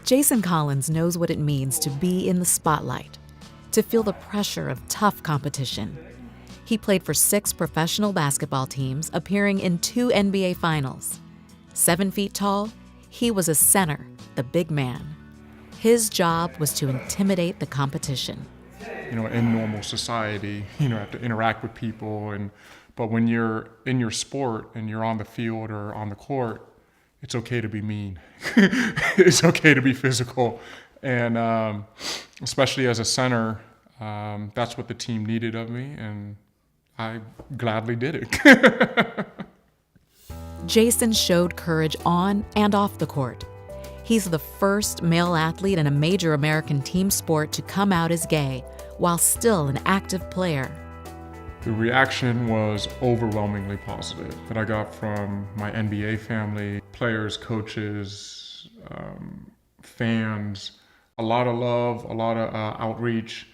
Jason Collins knows what it means to be in the spotlight, to feel the pressure of tough competition. He played for 6 professional basketball teams, appearing in 2 NBA finals. 7 feet tall, he was a center, the big man. His job was to intimidate the competition. In normal society, you have to interact with people, but when you're in your sport and you're on the field or on the court, it's okay to be mean. It's okay to be physical. And especially as a center, that's what the team needed of me, and I gladly did it. Jason showed courage on and off the court. He's the first male athlete in a major American team sport to come out as gay while still an active player. The reaction was overwhelmingly positive that I got from my NBA family, players, coaches, fans. A lot of love, a lot of outreach.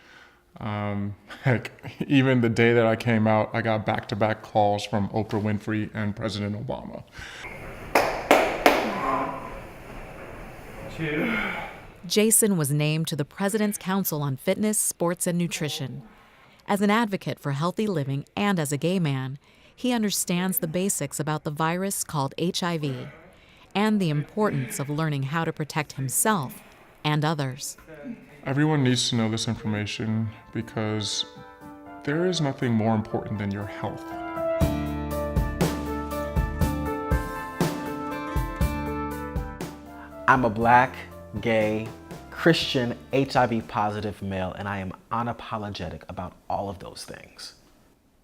Even the day that I came out, I got back-to-back calls from Oprah Winfrey and President Obama. 2. Jason was named to the President's Council on Fitness, Sports, and Nutrition. As an advocate for healthy living and as a gay man, he understands the basics about the virus called HIV and the importance of learning how to protect himself and others. Everyone needs to know this information because there is nothing more important than your health. I'm a Black, gay, Christian, HIV-positive male, and I am unapologetic about all of those things.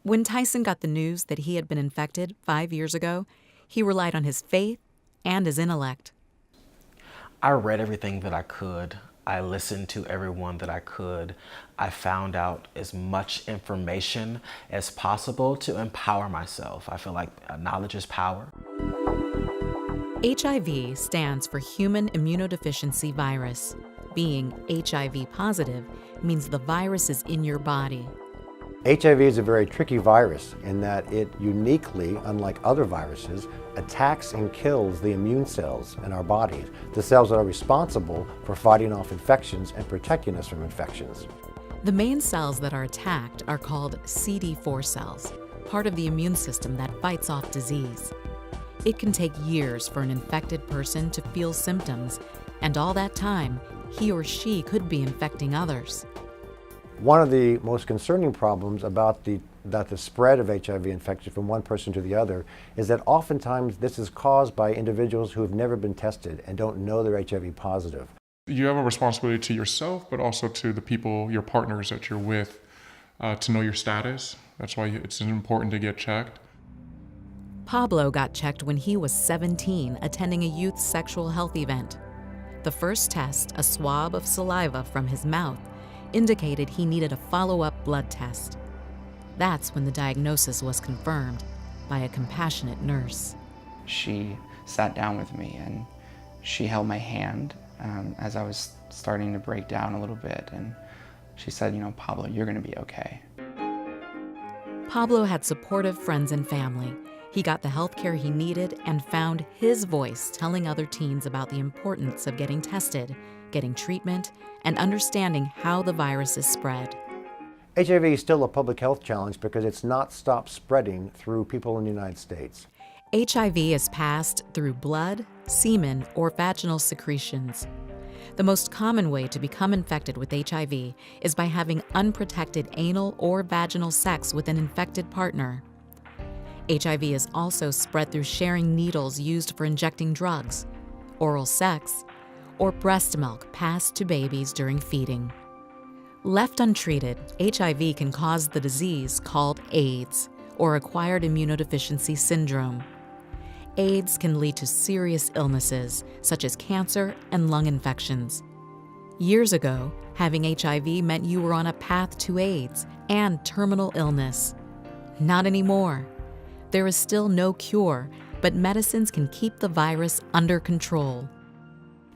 When Tyson got the news that he had been infected 5 years ago, he relied on his faith and his intellect. I read everything that I could. I listened to everyone that I could. I found out as much information as possible to empower myself. I feel like knowledge is power. HIV stands for Human Immunodeficiency Virus. Being HIV positive means the virus is in your body. HIV is a very tricky virus in that it uniquely, unlike other viruses, attacks and kills the immune cells in our bodies, the cells that are responsible for fighting off infections and protecting us from infections. The main cells that are attacked are called CD4 cells, part of the immune system that fights off disease. It can take years for an infected person to feel symptoms, and all that time, he or she could be infecting others. One of the most concerning problems about the spread of HIV infection from one person to the other is that oftentimes this is caused by individuals who have never been tested and don't know they're HIV positive. You have a responsibility to yourself, but also to the people, your partners that you're with, to know your status. That's why it's important to get checked. Pablo got checked when he was 17, attending a youth sexual health event. The first test, a swab of saliva from his mouth, indicated he needed a follow-up blood test. That's when the diagnosis was confirmed by a compassionate nurse. She sat down with me and she held my hand as I was starting to break down a little bit, and she said, Pablo, you're gonna be okay. Pablo had supportive friends and family. He got the health care he needed and found his voice telling other teens about the importance of getting tested, getting treatment, and understanding how the virus is spread. HIV is still a public health challenge because it's not stopped spreading through people in the United States. HIV is passed through blood, semen, or vaginal secretions. The most common way to become infected with HIV is by having unprotected anal or vaginal sex with an infected partner. HIV is also spread through sharing needles used for injecting drugs, oral sex, or breast milk passed to babies during feeding. Left untreated, HIV can cause the disease called AIDS, or acquired immunodeficiency syndrome. AIDS can lead to serious illnesses such as cancer and lung infections. Years ago, having HIV meant you were on a path to AIDS and terminal illness. Not anymore. There is still no cure, but medicines can keep the virus under control.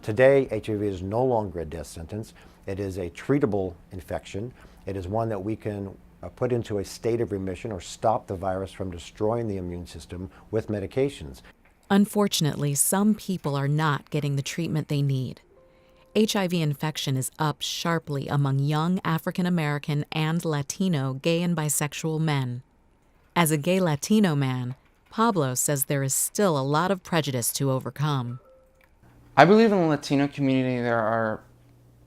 Today, HIV is no longer a death sentence. It is a treatable infection. It is one that we can put into a state of remission or stop the virus from destroying the immune system with medications. Unfortunately, some people are not getting the treatment they need. HIV infection is up sharply among young African American and Latino gay and bisexual men. As a gay Latino man, Pablo says there is still a lot of prejudice to overcome. I believe in the Latino community there are,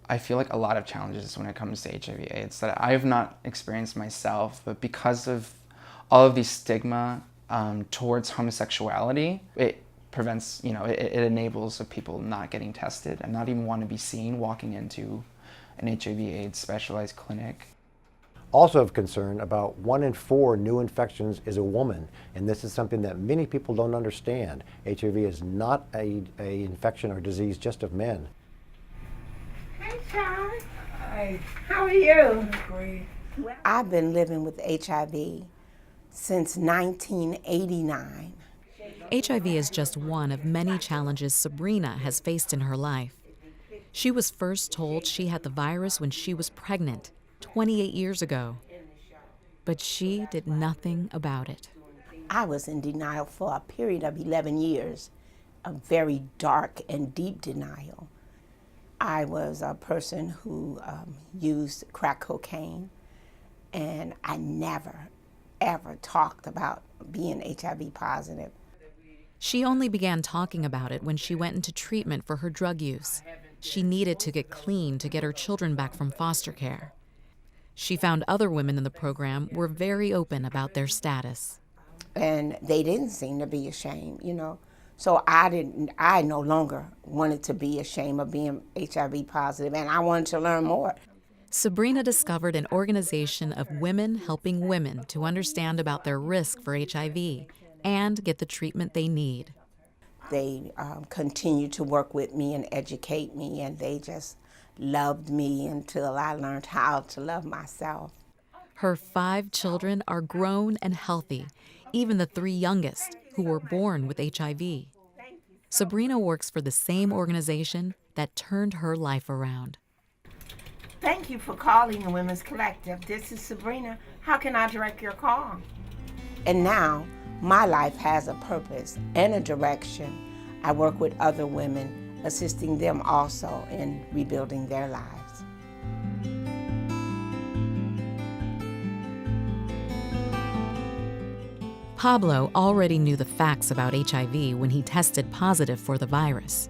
I feel like, a lot of challenges when it comes to HIV/AIDS that I have not experienced myself, but because of all of the stigma towards homosexuality, it prevents, it enables of people not getting tested and not even want to be seen walking into an HIV/AIDS specialized clinic. Also of concern, about 1 in 4 new infections is a woman, and this is something that many people don't understand. HIV is not a infection or disease just of men. Hey, Charles. Hi, How are you? great. I've been living with HIV since 1989. HIV is just one of many challenges Sabrina has faced in her life. She was first told she had the virus when she was pregnant 28 years ago, but she did nothing about it. I was in denial for a period of 11 years, a very dark and deep denial. I was a person who used crack cocaine, and I never, ever talked about being HIV positive. She only began talking about it when she went into treatment for her drug use. She needed to get clean to get her children back from foster care. She found other women in the program were very open about their status. And they didn't seem to be ashamed, So I no longer wanted to be ashamed of being HIV positive, and I wanted to learn more. Sabrina discovered an organization of women helping women to understand about their risk for HIV and get the treatment they need. They continued to work with me and educate me, and they just loved me until I learned how to love myself. Her 5 children are grown and healthy, even the 3 youngest, who were born with HIV. Sabrina works for the same organization that turned her life around. Thank you for calling the Women's Collective. This is Sabrina. How can I direct your call? And now, my life has a purpose and a direction. I work with other women, assisting them also in rebuilding their lives. Pablo already knew the facts about HIV when he tested positive for the virus.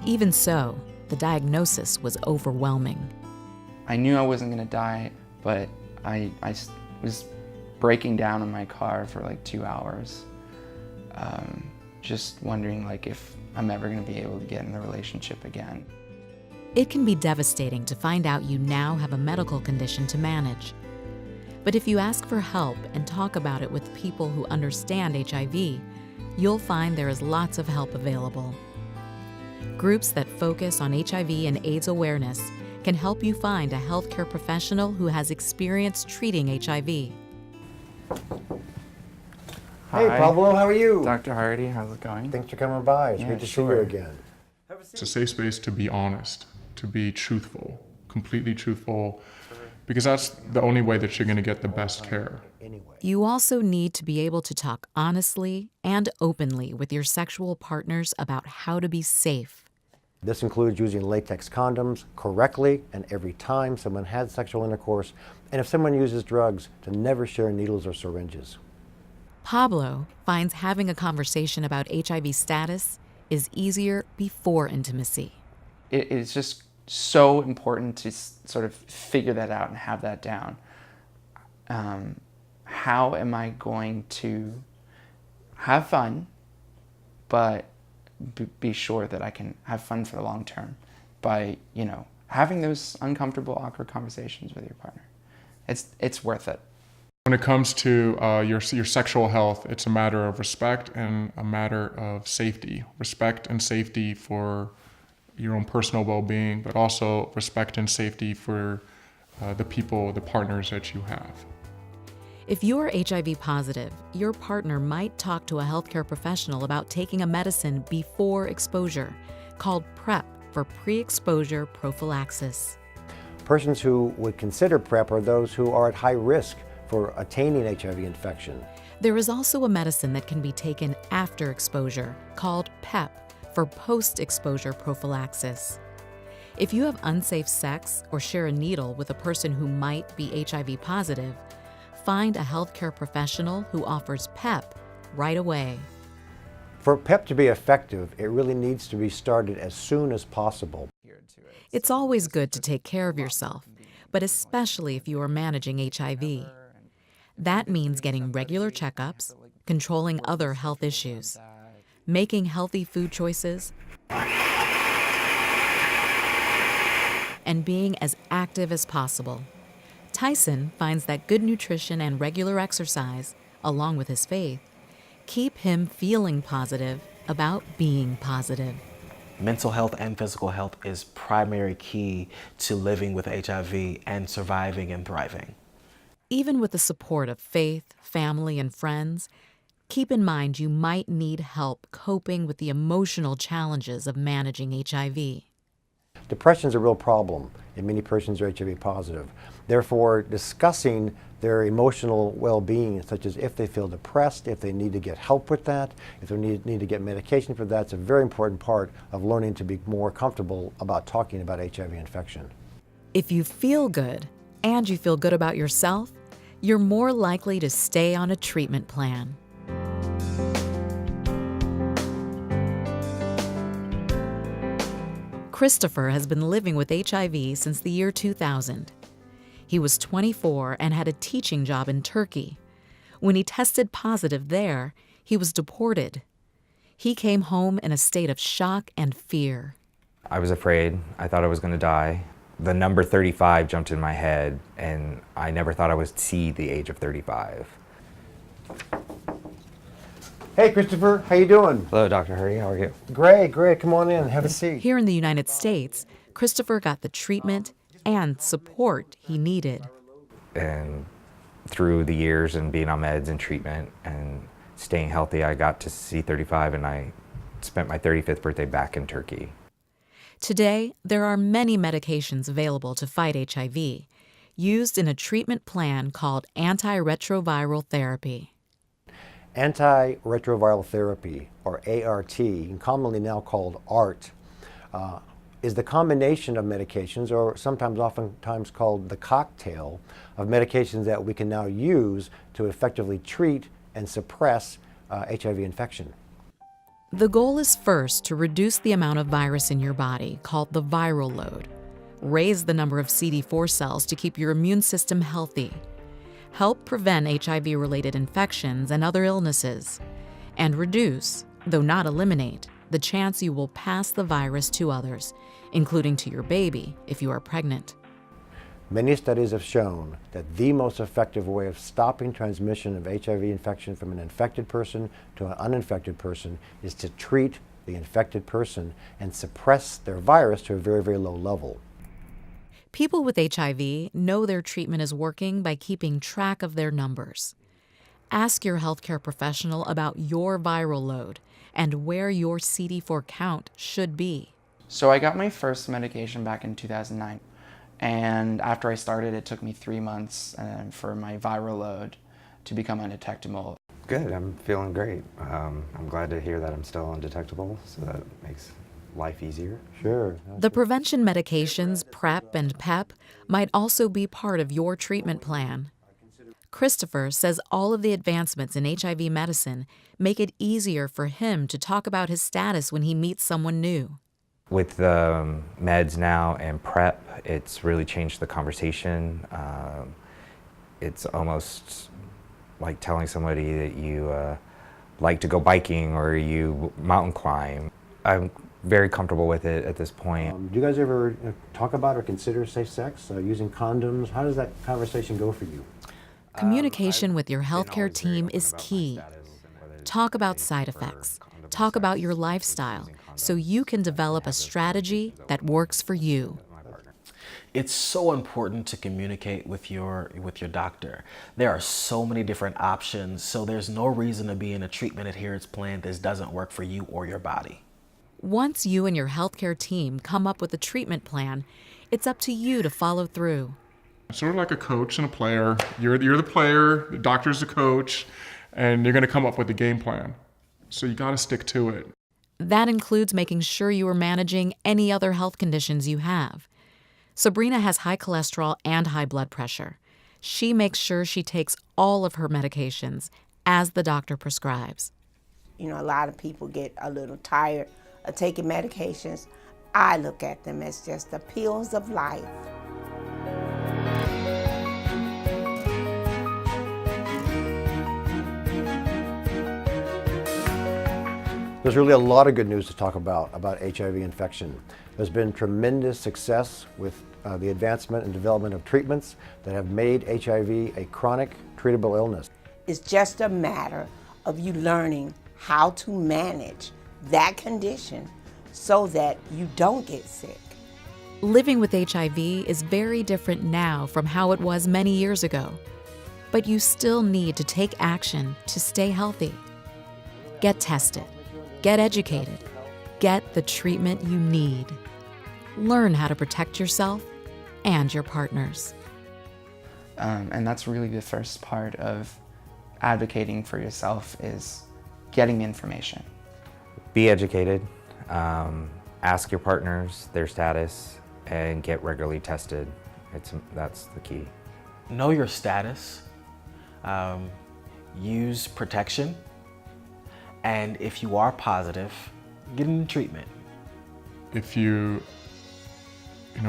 Even so, the diagnosis was overwhelming. I knew I wasn't going to die, but I was breaking down in my car for like 2 hours, just wondering if I'm ever going to be able to get in a relationship again. It can be devastating to find out you now have a medical condition to manage. But if you ask for help and talk about it with people who understand HIV, you'll find there is lots of help available. Groups that focus on HIV and AIDS awareness can help you find a healthcare professional who has experience treating HIV. Hey, Hi. Pablo, how are you? Dr. Hardy, how's it going? Thanks for coming by. It's Yeah, good to see sure. you again. It's a safe space to be honest, to be truthful, completely truthful, because that's the only way that you're going to get the best care. Anyway. You also need to be able to talk honestly and openly with your sexual partners about how to be safe. This includes using latex condoms correctly and every time someone has sexual intercourse, and if someone uses drugs, to never share needles or syringes. Pablo finds having a conversation about HIV status is easier before intimacy. It is just so important to sort of figure that out and have that down. How am I going to have fun, but be sure that I can have fun for the long term by, you know, having those uncomfortable, awkward conversations with your partner. It's worth it. When it comes to your sexual health, it's a matter of respect and a matter of safety. Respect and safety for your own personal well-being, but also respect and safety for the partners that you have. If you're HIV positive, your partner might talk to a healthcare professional about taking a medicine before exposure, called PrEP, for pre-exposure prophylaxis. Persons who would consider PrEP are those who are at high risk for attaining HIV infection. There is also a medicine that can be taken after exposure, called PEP, for post-exposure prophylaxis. If you have unsafe sex or share a needle with a person who might be HIV positive, find a healthcare professional who offers PEP right away. For PEP to be effective, it really needs to be started as soon as possible. It's always good to take care of yourself, but especially if you are managing HIV. That means getting regular checkups, controlling other health issues, making healthy food choices, and being as active as possible. Tyson finds that good nutrition and regular exercise, along with his faith, keep him feeling positive about being positive. Mental health and physical health is primary key to living with HIV and surviving and thriving. Even with the support of faith, family, and friends, keep in mind you might need help coping with the emotional challenges of managing HIV. Depression is a real problem in many persons who are HIV positive. Therefore, discussing their emotional well-being, such as if they feel depressed, if they need to get help with that, if they need to get medication for that, is a very important part of learning to be more comfortable about talking about HIV infection. If you feel good and you feel good about yourself, you're more likely to stay on a treatment plan. Christopher has been living with HIV since the year 2000. He was 24 and had a teaching job in Turkey. When he tested positive there, he was deported. He came home in a state of shock and fear. I was afraid. I thought I was going to die. The number 35 jumped in my head, and I never thought I would see the age of 35. Hey, Christopher, how you doing? Hello, Dr. Hurdy. How are you? Great. Come on in, have a seat. Here in the United States, Christopher got the treatment and support he needed. And through the years and being on meds and treatment and staying healthy, I got to see 35, and I spent my 35th birthday back in Turkey. Today, there are many medications available to fight HIV, used in a treatment plan called antiretroviral therapy. Antiretroviral therapy, or ART, and commonly now called ART, is the combination of medications, or oftentimes called the cocktail of medications that we can now use to effectively treat and suppress HIV infection. The goal is first to reduce the amount of virus in your body, called the viral load, raise the number of CD4 cells to keep your immune system healthy, help prevent HIV-related infections and other illnesses, and reduce, though not eliminate, the chance you will pass the virus to others, including to your baby if you are pregnant. Many studies have shown that the most effective way of stopping transmission of HIV infection from an infected person to an uninfected person is to treat the infected person and suppress their virus to a very, very low level. People with HIV know their treatment is working by keeping track of their numbers. Ask your healthcare professional about your viral load and where your CD4 count should be. So I got my first medication back in 2009. And after I started, it took me 3 months for my viral load to become undetectable. Good. I'm feeling great. I'm glad to hear that I'm still undetectable, so that makes life easier. Sure. The prevention medications, PrEP and PEP, might also be part of your treatment plan. Christopher says all of the advancements in HIV medicine make it easier for him to talk about his status when he meets someone new. With the meds now and PrEP, it's really changed the conversation. It's almost like telling somebody that you like to go biking or you mountain climb. I'm very comfortable with it at this point. Do you guys ever talk about or consider safe sex, using condoms? How does that conversation go for you? Communication with your healthcare team is key. Talk about side effects. Talk about your lifestyle so you can develop a strategy that works for you. It's so important to communicate with your doctor. There are so many different options, so there's no reason to be in a treatment adherence plan that doesn't work for you or your body. Once you and your healthcare team come up with a treatment plan, it's up to you to follow through. Sort of like a coach and a player. You're the player, the doctor's the coach, and you're going to come up with a game plan. So you got to stick to it. That includes making sure you are managing any other health conditions you have. Sabrina has high cholesterol and high blood pressure. She makes sure she takes all of her medications as the doctor prescribes. You know, a lot of people get a little tired of taking medications. I look at them as just the pills of life. There's really a lot of good news to talk about HIV infection. There's been tremendous success with the advancement and development of treatments that have made HIV a chronic, treatable illness. It's just a matter of you learning how to manage that condition so that you don't get sick. Living with HIV is very different now from how it was many years ago, but you still need to take action to stay healthy. Get tested. Get educated. Get the treatment you need. Learn how to protect yourself and your partners. And that's really the first part of advocating for yourself, is getting the information. Be educated, ask your partners their status, and get regularly tested. That's the key. Know your status, use protection, and if you are positive, get into treatment. If you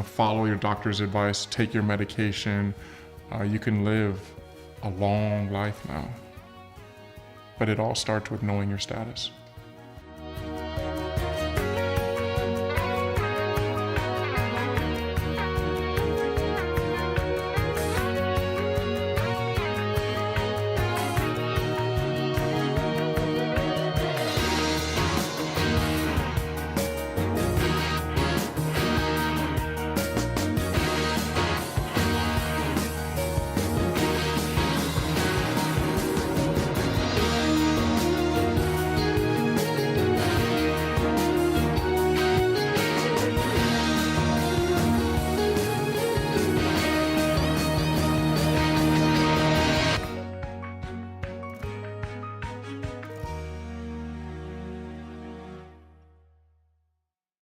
follow your doctor's advice, take your medication, you can live a long life now. But it all starts with knowing your status.